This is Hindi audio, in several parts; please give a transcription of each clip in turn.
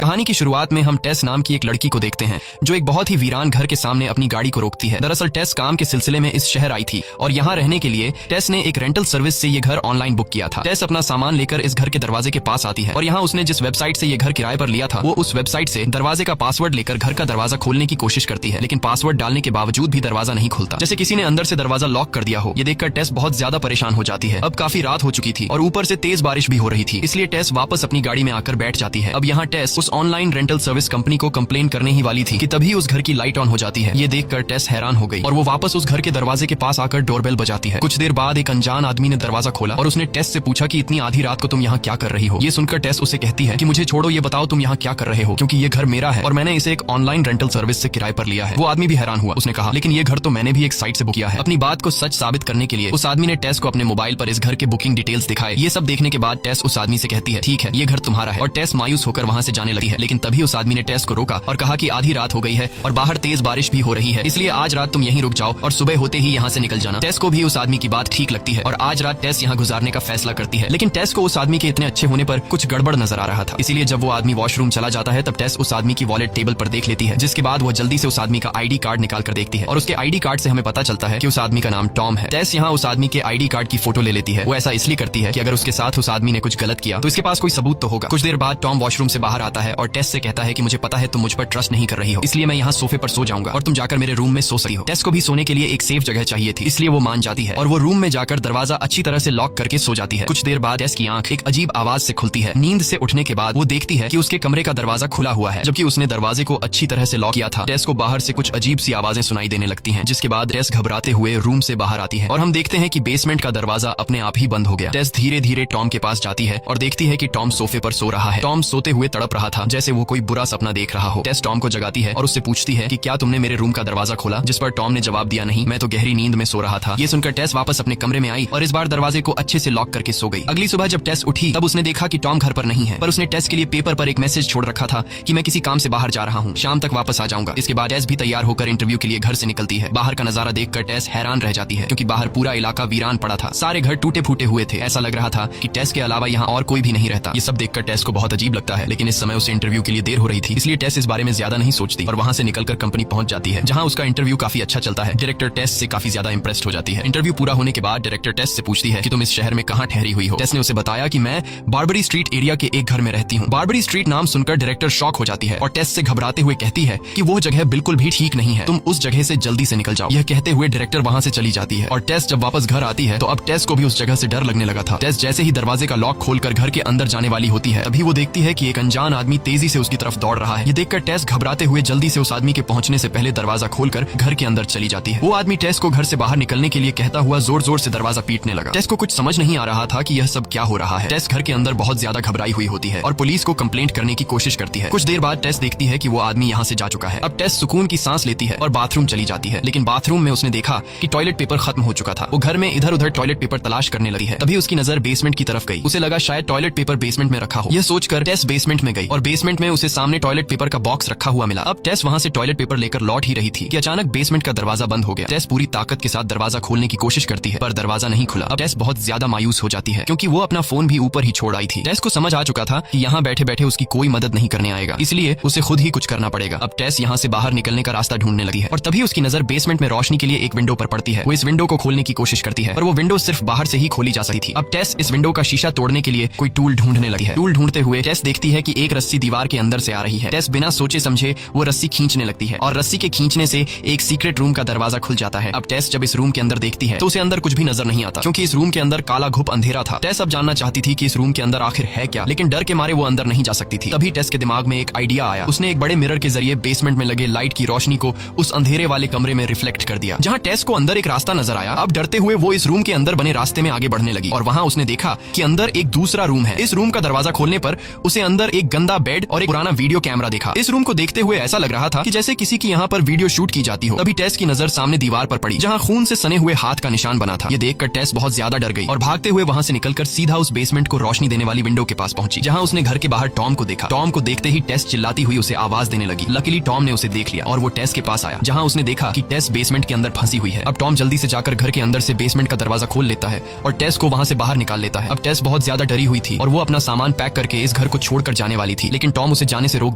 कहानी की शुरुआत में हम टेस नाम की एक लड़की को देखते हैं जो एक बहुत ही वीरान घर के सामने अपनी गाड़ी को रोकती है। दरअसल टेस काम के सिलसिले में इस शहर आई थी और यहाँ रहने के लिए टेस ने एक रेंटल सर्विस से ये घर ऑनलाइन बुक किया था। टेस अपना सामान लेकर इस घर के दरवाजे के पास आती है और यहाँ उसने जिस वेबसाइट से ये घर किराए पर लिया था वो उस वेबसाइट से दरवाजे का पासवर्ड लेकर घर का दरवाजा खोलने की कोशिश करती है, लेकिन पासवर्ड डालने के बावजूद भी दरवाजा नहीं खुलता, जैसे किसी ने अंदर से दरवाजा लॉक कर दिया हो। ये देखकर टेस बहुत ज्यादा परेशान हो जाती है। अब काफी रात हो चुकी थी और ऊपर से तेज बारिश भी हो रही थी, इसलिए टेस वापस अपनी गाड़ी में आकर बैठ जाती है। अब यहाँ टेस उस ऑनलाइन रेंटल सर्विस कंपनी को कंप्लेन करने ही वाली थी कि तभी उस घर की लाइट ऑन हो जाती है। ये देखकर टेस हैरान हो गई और वो वापस उस घर के दरवाजे के पास आकर डोरबेल बजाती है। कुछ देर बाद एक अनजान आदमी ने दरवाजा खोला और उसने टेस से पूछा कि इतनी आधी रात को तुम यहाँ क्या कर रही हो। ये सुनकर टेस उसे कहती है कि मुझे छोड़ो, ये बताओ तुम यहाँ क्या कर रहे हो, क्योंकि ये घर मेरा है और मैंने इसे एक ऑनलाइन रेंटल सर्विस से किराए पर लिया है। वो आदमी भी हैरान हुआ। उसने कहा लेकिन ये घर तो मैंने भी एक साइट से बुक किया है। अपनी बात को सच साबित करने के लिए उस आदमी ने टेस को अपने मोबाइल पर इस घर के बुकिंग डिटेल्स दिखाए। ये सब देखने के बाद टेस उस आदमी से कहती है ठीक है ये घर तुम्हारा है, और टेस मायूस होकर वहाँ से जाने लगी है। लेकिन तभी उस आदमी ने टेस को रोका और कहा कि आधी रात हो गई है और बाहर तेज बारिश भी हो रही है, इसलिए आज रात तुम यहीं रुक जाओ और सुबह होते ही यहाँ से निकल जाना। टेस को भी उस आदमी की बात ठीक लगती है और आज रात टेस यहाँ गुजारने का फैसला करती है। लेकिन टेस को उस आदमी के इतने अच्छे होने पर कुछ गड़बड़ नजर आ रहा था, इसीलिए जब वो आदमी वॉशरूम चला जाता है तब टेस उस आदमी की वॉलेट टेबल पर देख लेती है, जिसके बाद वो जल्दी से उस आदमी का आईडी कार्ड निकाल कर देखती है और उसके आईडी कार्ड से हमें पता चलता है कि उस आदमी का नाम टॉम है। टेस यहाँ उस आदमी के आईडी कार्ड की फोटो ले लेती है। वो ऐसा इसलिए करती है कि अगर उसके साथ उस आदमी ने कुछ गलत किया तो इसके पास कोई सबूत तो होगा। कुछ देर बाद टॉम वॉशरूम से बाहर आता है और टेस से कहता है कि मुझे पता है तुम मुझ पर ट्रस्ट नहीं कर रही हो, इसलिए मैं यहाँ सोफे पर सो जाऊंगा और तुम जाकर मेरे रूम में सो सकती हो। टेस को भी सोने के लिए एक सेफ जगह चाहिए थी, इसलिए वो मान जाती है और वो रूम में जाकर दरवाजा अच्छी तरह से लॉक करके सो जाती है। कुछ देर बाद टेस की आंख एक अजीब आवाज से खुलती है। नींद से उठने के बाद वो देखती है कि उसके कमरे का दरवाजा खुला हुआ है, जबकि उसने दरवाजे को अच्छी तरह से लॉक किया था। टेस को बाहर से कुछ अजीब सी आवाजें सुनाई देने लगती हैं, जिसके बाद टेस घबराते हुए रूम से बाहर आती है और हम देखते हैं कि बेसमेंट का दरवाजा अपने आप ही बंद हो गया। टेस धीरे धीरे टॉम के पास जाती है और देखती है कि टॉम सोफे पर सो रहा है। टॉम सोते हुए तड़प रहा था जैसे वो कोई बुरा सपना देख रहा हो। टेस टॉम को जगाती है और उससे पूछती है कि क्या तुमने मेरे रूम का दरवाजा खोला, जिस पर टॉम ने जवाब दिया नहीं, मैं तो गहरी नींद में सो रहा था। ये सुनकर टेस वापस अपने कमरे में आई और इस बार दरवाजे को अच्छे से लॉक करके सो गई। अगली सुबह जब टेस उठी तब उसने देखा कि टॉम घर पर नहीं है, पर उसने टेस के लिए पेपर पर एक मैसेज छोड़ रखा था कि मैं किसी काम से बाहर जा रहा हूँ, शाम तक वापस आ जाऊंगा। इसके बाद टेस भी तैयार होकर इंटरव्यू के लिए घर से निकलती है। बाहर का नजारा देखकर टेस हैरान रह जाती है, क्योंकि बाहर पूरा इलाका वीरान पड़ा था। सारे घर टूटे फूटे हुए थे। ऐसा लग रहा था कि टेस के अलावा यहाँ और कोई भी नहीं रहता। ये सब देखकर टेस को बहुत अजीब लगता है, लेकिन इस समय उसे इंटरव्यू के लिए देर हो रही थी, इसलिए टेस इस बारे में ज्यादा नहीं सोचती और वहाँ से निकलकर कंपनी पहुंच जाती है, जहाँ उसका इंटरव्यू काफी अच्छा चलता है। डायरेक्टर टेस से काफी ज्यादा इंप्रेस्ड हो जाती है। इंटरव्यू पूरा होने के बाद डायरेक्टर टेस से पूछती है कि तुम इस शहर में कहाँ ठहरी हुई हो। टेस ने उसे बताया कि मैं बार्बरी स्ट्रीट एरिया के एक घर में रहती हूँ। बार्बरी स्ट्रीट नाम सुनकर डायरेक्टर शॉक हो जाती है और टेस से घबराते हुए कहती है कि वो जगह बिल्कुल भी ठीक नहीं है, तुम उस जगह से जल्दी से निकल जाओ। यह कहते हुए डायरेक्टर वहाँ से चली जाती है और टेस जब वापस घर आती है तो अब टेस को भी उस जगह से डर लगने लगा था। टेस जैसे ही दरवाजे का लॉक खोलकर घर के अंदर जाने वाली होती है तभी वो देखती है कि एक अनजान आदमी तेजी से उसकी तरफ दौड़ रहा है। ये देखकर टेस घबराते हुए जल्दी से उस आदमी के पहुंचने से पहले दरवाजा खोलकर घर के अंदर चली जाती है। वो आदमी टेस को घर से बाहर निकलने के लिए कहता हुआ जोर जोर से दरवाजा पीटने लगा। टेस को कुछ समझ नहीं आ रहा था कि यह सब क्या हो रहा है। टेस घर के अंदर बहुत ज्यादा घबराई हुई होती है और पुलिस को कंप्लेंट करने की कोशिश करती है। कुछ देर बाद टेस देखती है कि वो आदमी यहाँ से जा चुका है। अब टेस सुकून की सांस लेती है और बाथरूम चली जाती है, लेकिन बाथरूम में उसने देखा कि टॉयलेट पेपर खत्म हो चुका था। वो घर में इधर उधर टॉयलेट पेपर तलाश करने लगी है। तभी उसकी नजर बेसमेंट की तरफ गई। उसे लगा शायद टॉयलेट पेपर बेसमेंट में रखा हो। यह सोचकर टेस बेसमेंट में गई और बेसमेंट में उसे सामने टॉयलेट पेपर का बॉक्स रखा हुआ मिला। अब टेस वहाँ से टॉयलेट पेपर लेकर लौट ही रही थी कि अचानक बेसमेंट का दरवाजा बंद हो गया। टेस पूरी ताकत के साथ दरवाजा खोलने की कोशिश करती है, पर दरवाजा नहीं खुला। अब टेस बहुत ज्यादा मायूस हो जाती है, क्योंकि वो अपना फोन भी ऊपर ही छोड़ आई थी। टेस को समझ आ चुका था कि यहाँ बैठे बैठे उसकी कोई मदद नहीं करने आएगा, इसलिए उसे खुद ही कुछ करना पड़ेगा। अब टेस यहाँ से बाहर निकलने का रास्ता ढूंढने लगी है और तभी उसकी नजर बेसमेंट में रोशनी के लिए एक विंडो पर पड़ती है। वो इस विंडो को खोलने की कोशिश करती है, पर वो विंडो सिर्फ बाहर से ही खोली जा सकती थी। अब टेस इस विंडो का शीशा तोड़ने के लिए कोई टूल ढूंढने लगी है। टूल ढूंढते हुए टेस देखती है कि एक रस्सी दीवार के अंदर से आ रही है। टेस बिना सोचे समझे वो रस्सी खींचने लगती है और रस्सी के खींचने से एक सीक्रेट रूम का दरवाजा खुल जाता है। अब टेस जब इस रूम के अंदर देखती है तो उसे अंदर कुछ भी नजर नहीं आता, क्योंकि इस रूम के अंदर काला घुप अंधेरा था। टेस अब जानना चाहती थी कि इस रूम के अंदर आखिर है क्या, लेकिन डर के मारे वो अंदर नहीं जा सकती थी। तभी टेस के दिमाग में एक आइडिया आया। उसने एक बड़े मिरर के जरिए बेसमेंट में लगे लाइट की रोशनी को उस अंधेरे वाले कमरे में रिफ्लेक्ट कर दिया, जहाँ टेस को अंदर एक रास्ता नजर आया। अब डरते हुए वो इस रूम के अंदर बने रास्ते में आगे बढ़ने लगी और वहाँ उसने देखा कि अंदर एक दूसरा रूम है। इस रूम का दरवाजा खोलने पर उसे अंदर एक गंदा बेड और एक पुराना वीडियो कैमरा देखा। इस रूम को देखते हुए ऐसा लग रहा था कि जैसे किसी की यहाँ पर वीडियो शूट की जाती हो। तभी टेस की नजर सामने दीवार पर पड़ी, जहाँ खून से सने हुए हाथ का निशान बना था। ये देखकर टेस बहुत ज्यादा डर गई और भागते हुए वहाँ से निकलकर सीधा उस बेसमेंट को रोशनी देने वाली विंडो के पास पहुंची, जहाँ उसने घर के बाहर टॉम को देखा। टॉम को देखते ही टेस चिल्लाती हुई उसे आवाज देने लगी। लकीली टॉम ने उसे देख लिया और वो टेस के पास आया, जहाँ उसने देखा कि टेस बेसमेंट के अंदर फंसी हुई है। अब टॉम जल्दी से जाकर घर के अंदर से बेसमेंट का दरवाजा खोल लेता है और टेस को वहाँ से बाहर निकाल लेता है। अब टेस बहुत ज्यादा डरी हुई थी और वो अपना सामान पैक करके इस घर को छोड़कर जाने वाली थी। लेकिन टॉम उसे जाने से रोक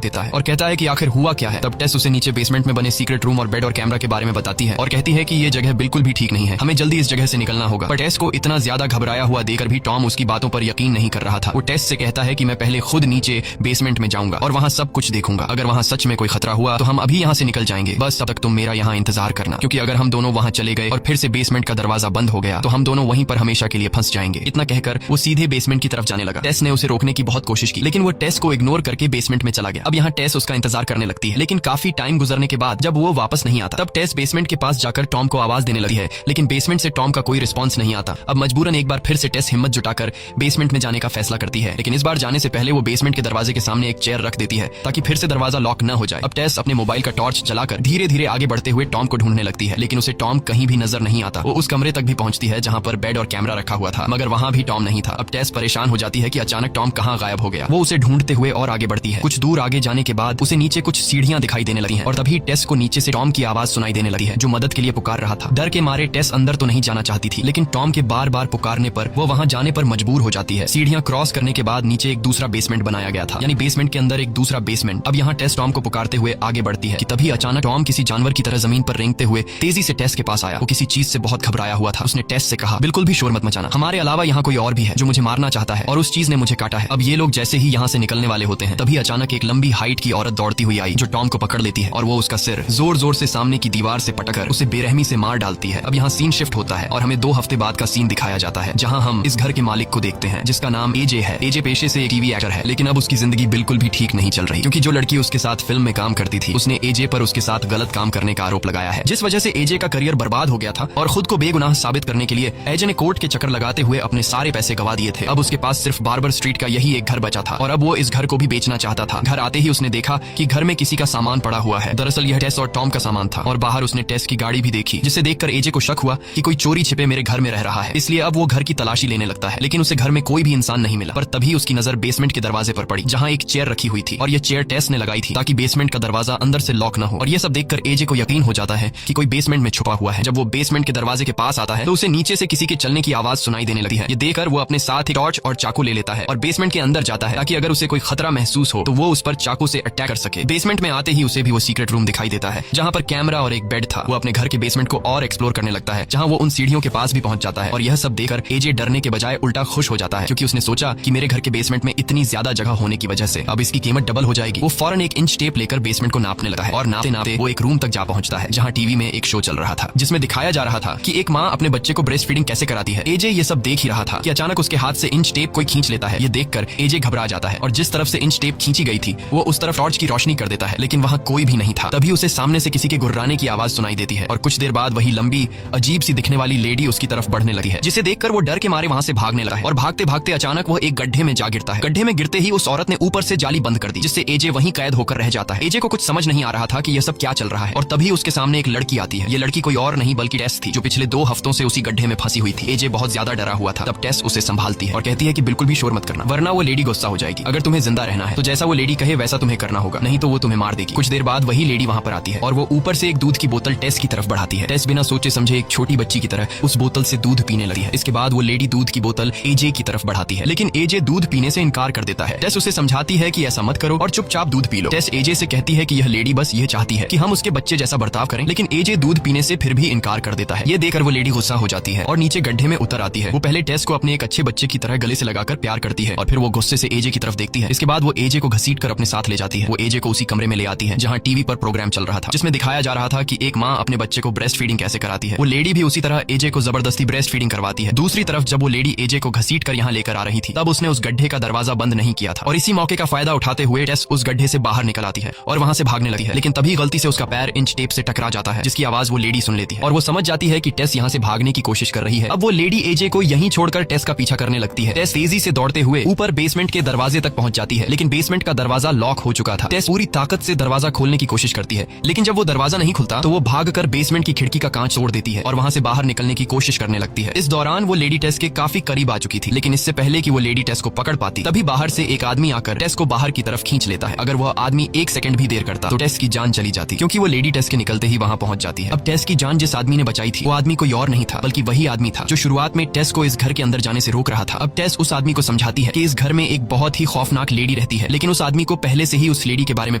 देता है और कहता है कि आखिर हुआ क्या है। तब टेस उसे नीचे बेसमेंट में बने सीक्रेट रूम और बेड और कैमरा के बारे में बताती है और कहती है कि ये जगह बिल्कुल भी ठीक नहीं है, हमें जल्दी इस जगह से निकलना होगा। पर टेस को इतना ज्यादा घबराया हुआ देखकर भी टॉम उसकी बातों पर यकीन नहीं कर रहा था। वो टेस से कहता है कि मैं पहले खुद नीचे बेसमेंट में जाऊंगा और वहाँ सब कुछ देखूंगा, अगर वहाँ सच में कोई खतरा हुआ तो हम अभी यहाँ से निकल जाएंगे, बस तब तक तुम मेरा यहाँ इंतजार करना, क्योंकि अगर हम दोनों वहाँ चले गए और फिर से बेसमेंट का दरवाजा बंद हो गया तो हम दोनों वहीं पर हमेशा के लिए फंस जाएंगे। इतना कहकर वो सीधे बेसमेंट की तरफ जाने लगा। टेस ने उसे रोकने की बहुत कोशिश की, लेकिन वो टेस को इग्नोर करके बेसमेंट में चला गया। अब यहाँ टेस उसका इंतजार करने लगती है, लेकिन काफी टाइम गुजरने के बाद जब वो वापस नहीं आता तब टेस बेसमेंट के पास जाकर टॉम को आवाज देने लगी है, लेकिन बेसमेंट से टॉम का कोई रिस्पॉन्स नहीं आता। अब मजबूरन एक बार फिर से टेस हिम्मत जुटाकर बेसमेंट में जाने का फैसला करती है, लेकिन इस बार जाने से पहले वो बेसमेंट के दरवाजे के सामने एक चेयर रख देती है ताकि फिर से दरवाजा लॉक न हो जाए। अब टेस अपने मोबाइल का टॉर्च चलाकर धीरे धीरे आगे बढ़ते हुए टॉम को ढूंढने लगती है, लेकिन उसे टॉम कहीं भी नजर नहीं आता। वो उस कमरे तक भी पहुंचती है जहां पर बेड और कैमरा रखा हुआ था, मगर वहां भी टॉम नहीं था। अब टेस परेशान हो जाती है कि अचानक टॉम कहां गायब हो गया। वो उसे ढूंढते हुए और आगे बढ़ती है। कुछ दूर आगे जाने के बाद उसे नीचे कुछ सीढ़ियां दिखाई देने लगी हैं और तभी टेस को नीचे से टॉम की आवाज सुनाई देने लगी है जो मदद के लिए पुकार रहा था। डर के मारे टेस अंदर तो नहीं जाना चाहती थी, लेकिन टॉम के बार बार पुकारने पर वो वहां जाने पर मजबूर हो जाती है। सीढ़ियां क्रॉस करने के बाद नीचे एक दूसरा बेसमेंट बनाया गया था, यानी बेसमेंट के अंदर एक दूसरा बेसमेंट। अब यहाँ टेस टॉम को पुकारते हुए आगे बढ़ती है कि तभी अचानक टॉम किसी जानवर की तरह जमीन पर रेंगते हुए तेजी से टेस के पास आया। वो किसी चीज से बहुत घबराया हुआ था। उसने टेस से कहा, बिल्कुल भी शोर मत मचाना, हमारे अलावा यहाँ कोई और भी है जो मुझे मारना चाहता है और उस चीज ने मुझे काटा है। अब ये लोग जैसे ही यहाँ से निकलने वाले होते हैं तभी अचानक एक लंबी हाइट की औरत दौड़ती हुई आई जो टॉम को पकड़ लेती है और वो उसका सिर जोर जोर से सामने की दीवार से पटकर उसे बेरहमी से मार डालती है। अब यहाँ सीन शिफ्ट होता है और हमें 2 हफ्ते बाद का सीन दिखाया जाता है जहाँ हम इस घर के मालिक को देखते हैं जिसका नाम एजे है। एजे पेशे से एक टीवी एक्टर है, लेकिन अब उसकी जिंदगी बिल्कुल भी ठीक नहीं चल रही, क्योंकि जो लड़की उसके साथ फिल्म में काम करती थी उसने एजे पर उसके साथ गलत काम करने का आरोप लगाया है, जिस वजह से एजे का करियर बर्बाद हो गया था और खुद को बेगुनाह साबित करने के लिए एजे ने कोर्ट के चक्कर लगाते हुए अपने सारे पैसे गवा दिए थे। अब उसके पास सिर्फ बार्बर स्ट्रीट का यही एक घर बचा था और अब वो इस घर को भी बेचना चाहता था। घर आते ही उसने देखा कि घर में किसी का सामान पड़ा हुआ है। दरअसल यह टेस और टॉम का सामान था और बाहर उसने टेस की गाड़ी भी देखी, जिसे देखकर एजे को शक हुआ कि कोई चोरी छिपे मेरे घर में रह रहा है। इसलिए अब वो घर की तलाशी लेने लगता है, लेकिन उसे घर में कोई भी इंसान नहीं मिला। पर तभी उसकी नजर बेसमेंट के दरवाजे पर पड़ी जहाँ एक चेयर रखी हुई थी और यह चेयर टेस ने लगाई थी ताकि बेसमेंट का दरवाजा अंदर से लॉक न हो। और यह सब देखकर एजे को यकीन हो जाता है कि कोई बेसमेंट में छुपा हुआ है। जब वो बेसमेंट के दरवाजे के पास आता है तो उसे नीचे से किसी के चलने की आवाज सुनाई देने लगती है। ये देखकर वो अपने साथ ही टॉर्च और चाकू ले लेता है और बेसमेंट के अंदर जाता है ताकि अगर उसे कोई खतरा महसूस हो तो वो उस पर चाकू से अटैक कर सके। बेसमेंट में आते ही उसे भी वो सीक्रेट रूम दिखाई देता है जहाँ पर कैमरा और एक बेड था। वो अपने घर के बेसमेंट को और एक्सप्लोर करने लगता है जहाँ वो उन सीढ़ियों के पास भी पहुंच जाता है और यह सब देखकर एजे डरने के बजाय उल्टा खुश हो जाता है, क्योंकि उसने सोचा कि मेरे घर के बेसमेंट में इतनी ज्यादा जगह होने की वजह से अब इसकी कीमत डबल हो जाएगी। वो फौरन एक इंच टेप लेकर बेसमेंट को नापने लगा है और नापते नापते वो एक रूम तक जा पहुंचता है जहाँ टीवी में एक शो चल रहा था जिसमें दिखाया जा रहा था कि एक माँ अपने बच्चे को ब्रेस्ट फीडिंग कैसे कराती है। एजे ये सब देख ही रहा था कि अचानक उसके हाथ से इंच टेप कोई खींच लेता है। ये देखकर एजे घबरा जाता है और जिस तरफ से इंच टेप खींची गई थी वो उस तरफ टॉर्च की रोशनी कर देता है, लेकिन वहाँ कोई भी नहीं था। तभी उसे सामने से किसी के गुर्राने की आवाज सुनाई देती है और कुछ देर बाद वही लंबी अजीब सी दिखने वाली लेडी उसकी तरफ बढ़ने लगी है, जिसे देखकर वो डर के मारे वहाँ से भागने लगा है और भागते भागते अचानक वो एक गड्ढे में जा गिरता है। गड्ढे में गिरते ही उस औरत ने ऊपर से जाली बंद कर दी, जिससे एजे वहीं कैद होकर रह जाता है। एजे को कुछ समझ नहीं आ रहा था कि यह सब क्या चल रहा है और तभी उसके सामने एक लड़की आती है। ये लड़की कोई और नहीं बल्कि टेस थी, जो पिछले 2 हफ्तों से उसी गड्ढे में फंसी हुई थी। एजे बहुत ज्यादा डरा हुआ था। तब टेस उसे संभालती है और कहती है कि बिल्कुल भी शोर मत करना, वरना वो लेडी गुस्सा हो जाएगी। अगर तुम्हें जिंदा रहना है तो जैसा वो लेडी कहे वैसा तुम्हें करना होगा, नहीं तो वो तुम्हें मार देगी। कुछ देर बाद वही लेडी वहाँ पर आती है और वो ऊपर से एक दूध की बोतल टेस की तरफ बढ़ाती है। टेस बिना सोचे समझे एक छोटी बच्ची की तरह उस बोतल से दूध पीने लगी है। इसके बाद वो लेडी दूध की बोतल एजे की तरफ बढ़ाती है, लेकिन एजे दूध पीने से इनकार कर देता है। टेस उसे समझाती है कि ऐसा मत करो और चुपचाप दूध पी लो। टेस एजे से कहती है कि यह लेडी बस ये चाहती है कि हम उसके बच्चे जैसा बर्ताव करें, लेकिन एजे दूध पीने से फिर भी इनकार कर देता है। ये देखकर वो लेडी गुस्सा हो जाती है और नीचे गड्ढे में उतर आती है। वो पहले टेस को अपने एक अच्छे बच्चे की तरह गले से लगाकर प्यार करती है और फिर वो गुस्से से एजे की तरफ देखती है। इसके बाद वो एजे को घसीट कर अपने साथ ले जाती है। वो एजे को उसी कमरे में ले आती है जहाँ टीवी पर प्रोग्राम चल रहा था, जिसमें दिखाया जा रहा था कि एक माँ अपने बच्चे को ब्रेस्ट फीडिंग कैसे कराती है। वो लेडी भी उसी तरह एजे को जबरदस्ती ब्रेस्ट फीडिंग करवाती है। दूसरी तरफ जब वो लेडी एजे को घसीट कर यहाँ लेकर आ रही थी तब उसने उस गड्ढे का दरवाजा बंद नहीं किया था और इसी मौके का फायदा उठाते हुए टेस उस गड्ढे से बाहर निकल आती है और वहाँ से भागने लगती है, लेकिन तभी गलती से उसका पैर इंच टेप से टकरा जाता है, जिसकी आवाज वो लेडी सुन लेती है और वो समझ जाती है कि टेस यहाँ से भागने की कोशिश कर रही है। अब वो लेडी एजे को यहीं छोड़कर टेस का पीछा करने लगती है। टेस तेजी से दौड़ते हुए ऊपर बेसमेंट के दरवाजे तक पहुंच जाती है, लेकिन बेसमेंट का दरवाजा लॉक हो चुका था। टेस पूरी ताकत से दरवाजा खोलने की कोशिश करती है, लेकिन जब वो दरवाजा नहीं खुलता तो वो भागकर बेसमेंट की खिड़की का कांच तोड़ देती है और वहाँ से बाहर निकलने की कोशिश करने लगती है। इस दौरान वो लेडी टेस के काफी करीब आ चुकी थी, लेकिन इससे पहले कि वो लेडी टेस को पकड़ पाती तभी बाहर से एक आदमी आकर टेस को बाहर की तरफ खींच लेता है। अगर वह आदमी 1 सेकंड भी देर करता तो टेस की जान चली जाती, क्योंकि वो लेडी टेस के निकलते ही वहाँ पहुंच जाती है। अब टेस की जान जिस आदमी ने बचाई थी वो आदमी कोई और नहीं था बल्कि वही आदमी था जो शुरुआत में टेस को इस घर के अंदर जाने से रोक रहा था। अब टेस उस आदमी को समझाती है कि इस घर में एक बहुत ही खौफनाक लेडी रहती कहती है, लेकिन उस आदमी को पहले से ही उस लेडी के बारे में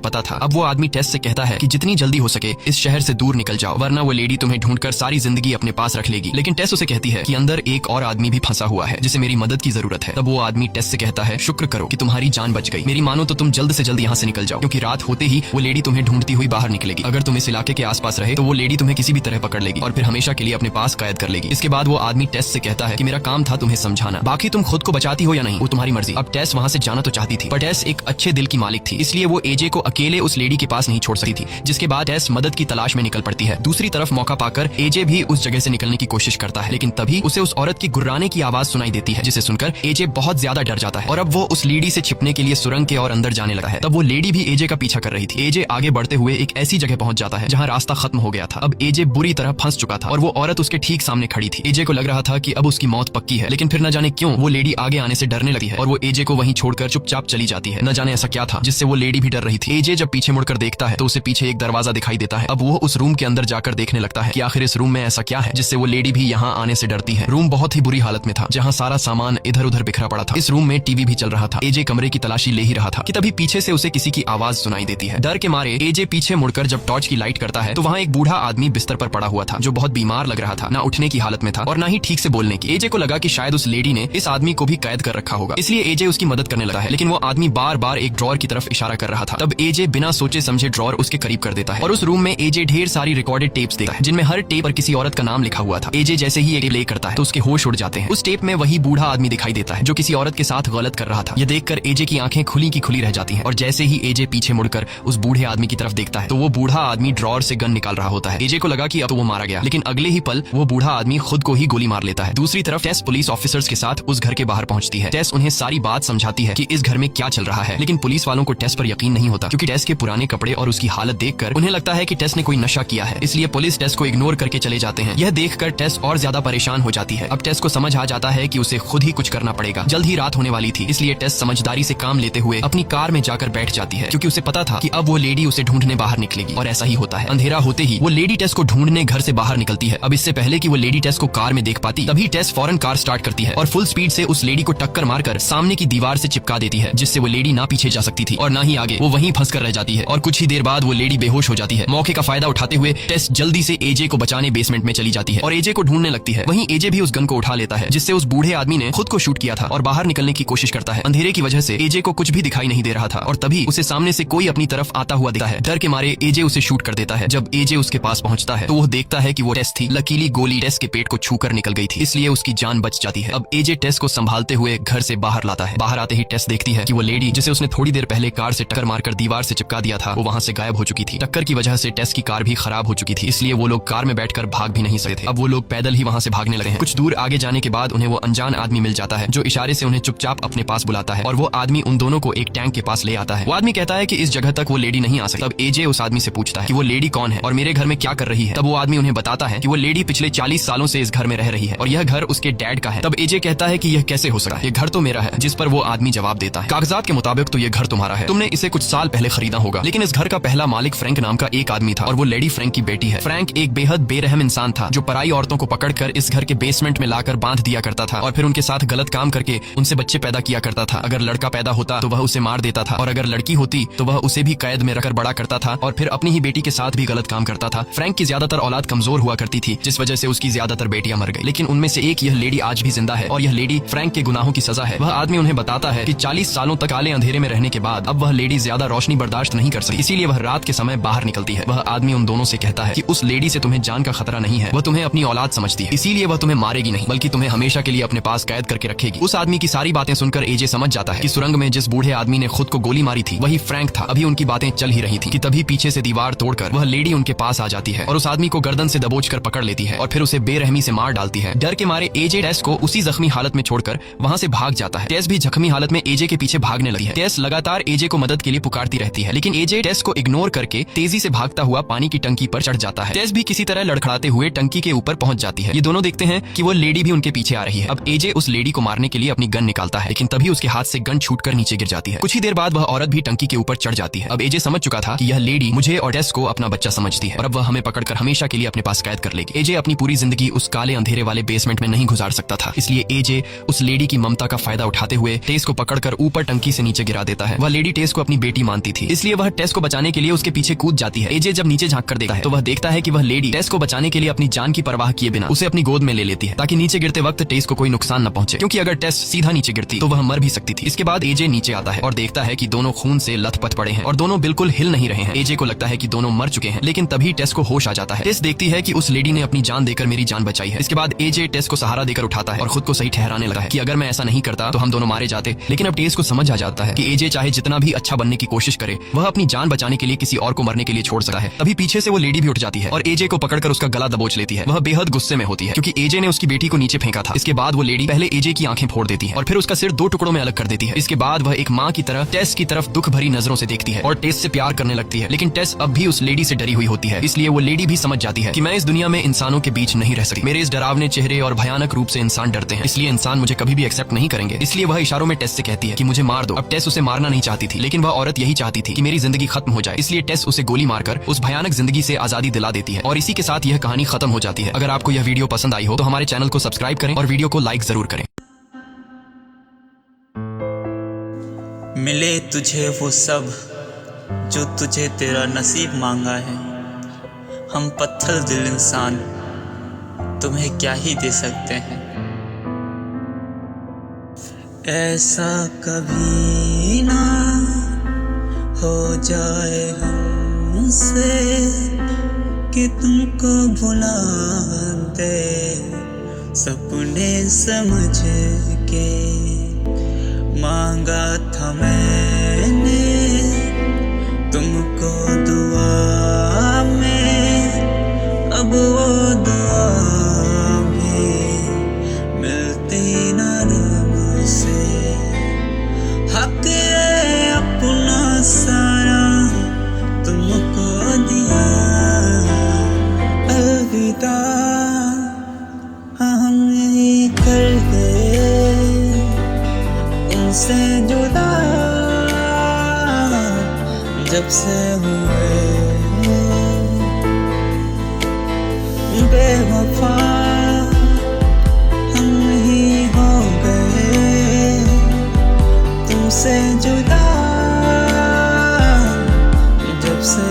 पता था। अब वो आदमी टेस से कहता है कि जितनी जल्दी हो सके इस शहर से दूर निकल जाओ, वरना वो लेडी तुम्हें ढूंढकर सारी जिंदगी अपने पास रख लेगी। लेकिन टेस उसे कहती है कि अंदर एक और आदमी भी फंसा हुआ है जिसे मेरी मदद की जरूरत है। तब वो आदमी टेस से कहता है, शुक्र करो कि तुम्हारी जान बच गई, मेरी मानो तो तुम जल्द से जल्द यहाँ से निकल जाओ, क्योंकि रात होते ही वो लेडी तुम्हें ढूंढती हुई बाहर निकलेगी। अगर तुम इस इलाके के आसपास रहे तो वो लेडी तुम्हें किसी भी तरह पकड़ लेगी और फिर हमेशा के लिए अपने पास कैद कर लेगी। इसके बाद वो आदमी टेस से कहता है कि मेरा काम था तुम्हें समझाना, बाकी तुम खुद को बचाती हो या नहीं वो तुम्हारी मर्जी। अब टेस वहाँ से जाना तो चाहती थी, पर टेस एक अच्छे दिल की मालिक थी, इसलिए वो एजे को अकेले उस लेडी के पास नहीं छोड़ सकती थी। जिसके बाद टेस मदद की तलाश में निकल पड़ती है। दूसरी तरफ मौका पाकर एजे भी उस जगह से निकलने की कोशिश करता है, लेकिन तभी उसे उस औरत की गुर्राने की आवाज सुनाई देती है, जिसे सुनकर एजे बहुत ज्यादा डर जाता है और अब वो उस लेडी से छिपने के लिए सुरंग के और अंदर जाने लगा है। तब वो लेडी भी एजे का पीछा कर रही थी। एजे आगे बढ़ते हुए एक ऐसी जगह पहुंच जाता है जहां रास्ता खत्म हो गया था। अब एजे बुरी तरह फंस चुका था और वो औरत उसके ठीक सामने खड़ी थी। एजे को लग रहा था कि अब उसकी मौत पक्की है, लेकिन फिर न जाने क्यों वो लेडी आगे आने से डरने लगी है और वो एजे को वहीं छोड़कर चुपचाप चली जाती है। न जाने ऐसा क्या था जिससे वो लेडी भी डर रही थी। एजे जब पीछे मुड़कर देखता है तो उसे पीछे एक दरवाजा दिखाई देता है। अब वो उस रूम के अंदर जाकर देखने लगता है कि आखिर इस रूम में ऐसा क्या है जिससे वो लेडी भी यहाँ आने से डरती है। रूम बहुत ही बुरी हालत में था, जहाँ सारा सामान इधर उधर बिखरा पड़ा था। इस रूम में टीवी भी चल रहा था। एजे कमरे की तलाशी ले ही रहा था कि तभी पीछे से उसे किसी की आवाज सुनाई देती है। डर के मारे एजे पीछे मुड़कर जब टॉर्च की लाइट करता है तो वहाँ एक बूढ़ा आदमी बिस्तर पर पड़ा हुआ था, जो बहुत बीमार लग रहा था, ना उठने की हालत में था और ना ही ठीक से बोलने की। एजे को लगा कि शायद उस लेडी ने इस आदमी को भी कैद कर रखा होगा, इसलिए एजे उसकी मदद करने लगा है, लेकिन वो आदमी बार बार एक ड्रॉर की तरफ इशारा कर रहा था। तब एजे बिना सोचे समझे ड्रॉर उसके करीब कर देता है और उस रूम में एजे ढेर सारी रिकॉर्डेड टेप्स देखता है, जिनमें हर टेप पर किसी औरत का नाम लिखा हुआ था। एजे जैसे ही ये प्ले करता है तो उसके होश उड़ जाते हैं। उस टेप में वही बूढ़ा आदमी दिखाई देता है जो किसी औरत के साथ गलत कर रहा था। यह देखकर एजे की आंखें खुली की खुली रह जाती हैं और जैसे ही एजे पीछे मुड़कर उस बूढ़े आदमी की तरफ देखता है तो वो बूढ़ा आदमी ड्रॉर से गन निकाल रहा होता है। एजे को लगा कि अब तो वो मारा गया, लेकिन अगले ही पल वो बूढ़ा आदमी खुद को ही गोली मार लेता है। दूसरी तरफ टेस पुलिस ऑफिसर्स के साथ उस घर के बाहर पहुंचती है। टेस उन्हें सारी बात समझाती है कि इस घर में क्या चल रहा है, लेकिन पुलिस वालों को टेस पर यकीन नहीं होता, क्योंकि टेस के पुराने कपड़े और उसकी हालत देखकर उन्हें लगता है कि टेस ने कोई नशा किया है, इसलिए पुलिस टेस को इग्नोर करके चले जाते हैं। यह देखकर टेस और ज्यादा परेशान हो जाती है। अब टेस को समझ आ जाता है कि उसे खुद ही कुछ करना पड़ेगा। जल्द ही रात होने वाली थी, इसलिए टेस समझदारी से काम लेते हुए अपनी कार में जाकर बैठ जाती है, क्योंकि उसे पता था कि अब वो लेडी उसे ढूंढने बाहर निकलेगी। और ऐसा ही होता है। अंधेरा होते ही वो लेडी टेस को ढूंढने घर से बाहर निकलती है। अब इससे पहले कि वो लेडी टेस को कार में देख पाती, तभी टेस फौरन कार स्टार्ट करती है और फुल स्पीड से उस लेडी को टक्कर मारकर सामने की दीवार से चिपका देती है, जिससे वो लेडी ना पीछे जा सकती थी और ना ही आगे। वो वहीं फंसकर रह जाती है और कुछ ही देर बाद वो लेडी बेहोश हो जाती है। मौके का फायदा उठाते हुए टेस जल्दी से एजे को बचाने बेसमेंट में चली जाती है और एजे को ढूंढने लगती है। वहीं एजे भी उस गन को उठा लेता है जिससे उस बूढ़े आदमी ने खुद को शूट किया था और बाहर निकलने की कोशिश करता है। अंधेरे की वजह से एजे को कुछ भी दिखाई नहीं दे रहा था और तभी उसे सामने से कोई अपनी तरफ आता हुआ दिखता है। डर के मारे एजे उसे शूट कर देता है। जब एजे उसके पास पहुंचता है तो वो देखता है कि वो टेस थी। लकीली गोली टेस के पेट को छूकर निकल गई थी, इसलिए उसकी जान बच जाती है। अब एजे टेस को संभालते हुए घर से बाहर लाता है। बाहर आते ही टेस देखती है कि वो लेडी जिसे उसने थोड़ी देर पहले कार से टक्कर मारकर दीवार से चिपका दिया था, वो वहां से गायब हो चुकी थी। टक्कर की वजह से टेस की कार भी खराब हो चुकी थी, इसलिए वो लोग कार में बैठकर भाग भी नहीं सकते थे। अब वो लोग पैदल ही वहां से भागने लगे हैं। कुछ दूर आगे जाने के बाद उन्हें वो अनजान आदमी मिल जाता है, जो इशारे से उन्हें चुपचाप अपने पास बुलाता है और वो आदमी उन दोनों को एक टैंक के पास ले आता है। वो आदमी कहता है कि इस जगह तक वो लेडी नहीं आ सकती। तब एजे उस आदमी से पूछता है कि वो लेडी कौन है और मेरे घर में क्या कर रही है। तब वो आदमी उन्हें बताता है कि वो लेडी पिछले 40 सालों से इस घर में रह रही है और यह घर उसके डैड का है। तब एजे कहता है कि यह कैसे हो सकता है, ये घर तो मेरा है। जिस पर वो आदमी जवाब देता है, कागजात के मुताबिक तो ये घर तुम्हारा है, तुमने इसे कुछ साल पहले खरीदा होगा, लेकिन इस घर का पहला मालिक फ्रैंक नाम का एक आदमी था और वो लेडी फ्रैंक की बेटी है। फ्रैंक एक बेहद बेरहम इंसान था जो पराई औरतों को पकड़कर इस घर के बेसमेंट में लाकर बांध दिया करता था और फिर उनके साथ गलत काम करके उनसे बच्चे पैदा किया करता था। अगर लड़का पैदा होता तो वह उसे मार देता था और अगर लड़की होती तो वह उसे भी कैद में रखकर बड़ा करता था और फिर अपनी ही बेटी के साथ भी गलत काम करता था। फ्रैंक की ज्यादातर औलाद कमजोर हुआ करती थी, जिस वजह से उसकी ज्यादातर बेटियां मर गई, लेकिन उनमें से एक यह लेडी आज भी जिंदा है और यह लेडी फ्रैंक के गुनाहों की सजा है। वह आदमी उन्हें बताता है कि 40 सालों तक काले अंधेरे में रहने के बाद अब वह लेडी ज्यादा रोशनी बर्दाश्त नहीं कर सकती, इसीलिए वह रात के समय बाहर निकलती है। वह आदमी उन दोनों से कहता है कि उस लेडी से तुम्हें जान का खतरा नहीं है, वह तुम्हें अपनी औलाद समझती है, इसीलिए वह तुम्हें मारेगी नहीं बल्कि तुम्हें हमेशा के लिए अपने पास कैद करके रखेगी। उस आदमी की सारी बातें सुनकर एजे समझ जाता है कि सुरंग में जिस बूढ़े आदमी ने खुद को गोली मारी थी वही फ्रैंक था। अभी उनकी बातें चल ही रही थी कि तभी पीछे से दीवार तोड़कर वह लेडी उनके पास आ जाती है और उस आदमी को गर्दन से दबोचकर पकड़ लेती है और फिर उसे बेरहमी से मार डालती है। डर के मारे एजे टेस को उसी जख्मी हालत में छोड़कर वहां से भाग जाता है। टेस भी जख्मी हालत में एजे के पीछे भागने लगी है। टेस लगातार एजे को मदद के लिए पुकारती रहती है, लेकिन एजे टेस को इग्नोर करके तेजी से भागता हुआ पानी की टंकी पर चढ़ जाता है। टेस भी किसी तरह लड़खड़ाते हुए टंकी के ऊपर पहुंच जाती है। ये दोनों देखते हैं कि वो लेडी भी उनके पीछे आ रही है। अब एजे उस लेडी को मारने के लिए अपनी गन निकालता है, लेकिन तभी उसके हाथ से गन छूटकर नीचे गिर जाती है। कुछ ही देर बाद वह औरत भी टंकी के ऊपर चढ़ जाती है। अब एजे समझ चुका था कि यह लेडी मुझे और टेस को अपना बच्चा समझती है और अब वह हमें पकड़कर हमेशा के लिए अपने पास कैद कर लेगी। एजे अपनी पूरी जिंदगी उस काले अंधेरे वाले बेसमेंट में नहीं गुजार सकता था, इसलिए एजे उस लेडी की ममता का फायदा उठाते हुए टेस को पकड़कर ऊपर टंकी से नीचे गिरा देता है। वह लेडी टेस को अपनी बेटी मानती थी, इसलिए वह टेस को बचाने के लिए उसके पीछे कूद जाती है। एजे जब नीचे झांक कर देखता है तो वह देखता है कि वह लेडी टेस को बचाने के लिए अपनी जान की परवाह किए बिना उसे अपनी गोद में ले लेती है, ताकि नीचे गिरते वक्त टेस को कोई नुकसान न पहुंचे, क्योंकि अगर टेस सीधा नीचे गिरती तो वह मर भी सकती थी। इसके बाद एजे नीचे आता है और देखता है कि दोनों खून से लथपथ पड़े हैं और दोनों बिल्कुल हिल नहीं रहे हैं। एजे को लगता है कि दोनों मर चुके हैं, लेकिन तभी टेस को होश आ जाता है। टेस देखती है कि उस लेडी ने अपनी जान देकर मेरी जान बचाई है। इसके बाद एजे टेस को सहारा देकर उठाता है और खुद को सही ठहराने लगता है कि अगर मैं ऐसा नहीं करता तो हम दोनों मारे जाते। लेकिन अब टेस को समझ आ जाता है कि एजे चाहे जितना भी अच्छा बनने की कोशिश करे, वह अपनी जान बचाने के लिए किसी और को मरने के लिए छोड़ सकता है। तभी पीछे से वो लेडी भी उठ जाती है और एजे को पकड़कर उसका गला दबोच लेती है। वह बेहद गुस्से में होती है क्योंकि एजे ने उसकी बेटी को नीचे फेंका था। इसके बाद वो लेडी पहले एजे की आंखें फोड़ देती है और फिर उसका सिर 2 टुकड़ों में अलग कर देती है। इसके बाद वह एक माँ की तरह टेस की तरफ दुख भरी नजरों से देखती है और टेस से प्यार करने लगती है। लेकिन टेस अब भी उस लेडी से डरी हुई होती है, इसलिए वो लेडी भी समझ जाती है कि मैं इस दुनिया में इंसानों के बीच नहीं रह सकती। मेरे इस डरावने चेहरे और भयानक रूप से इंसान डरते हैं, इसलिए इंसान मुझे कभी भी एक्सेप्ट नहीं करेंगे। इसलिए वह इशारों में टेस से कहती है कि मुझे मार दो। अब टेस उसे मारना नहीं चाहती थी, लेकिन वह औरत यही चाहती थी कि मेरी जिंदगी खत्म हो जाए। इसलिए टेस उसे गोली मारकर उस भयानक जिंदगी से आजादी दिला देती है और इसी के साथ यह कहानी खत्म हो जाती है। अगर आपको यह वीडियो पसंद आई हो तो हमारे चैनल को सब्सक्राइब करें और वीडियो को लाइक जरूर करें। मिले तुझे वो सब जो तुझे तेरा नसीब मांगा है। हम पत्थर दिल इंसान तुम्हें क्या ही दे सकते हैं। ऐसा कभी ना हो जाए हमसे कि तुमको भुला दे, सपने समझ के मांगा था मैंने तुमको दुआ में, अब वो दुआ भी मिलती न रब से। हक है अपना सारा तुमको दिया, अलविदा हम यही कर गए उनसे जुदा, जब से हुए बेवफा हम ही हो गए तुमसे जुदा, जब से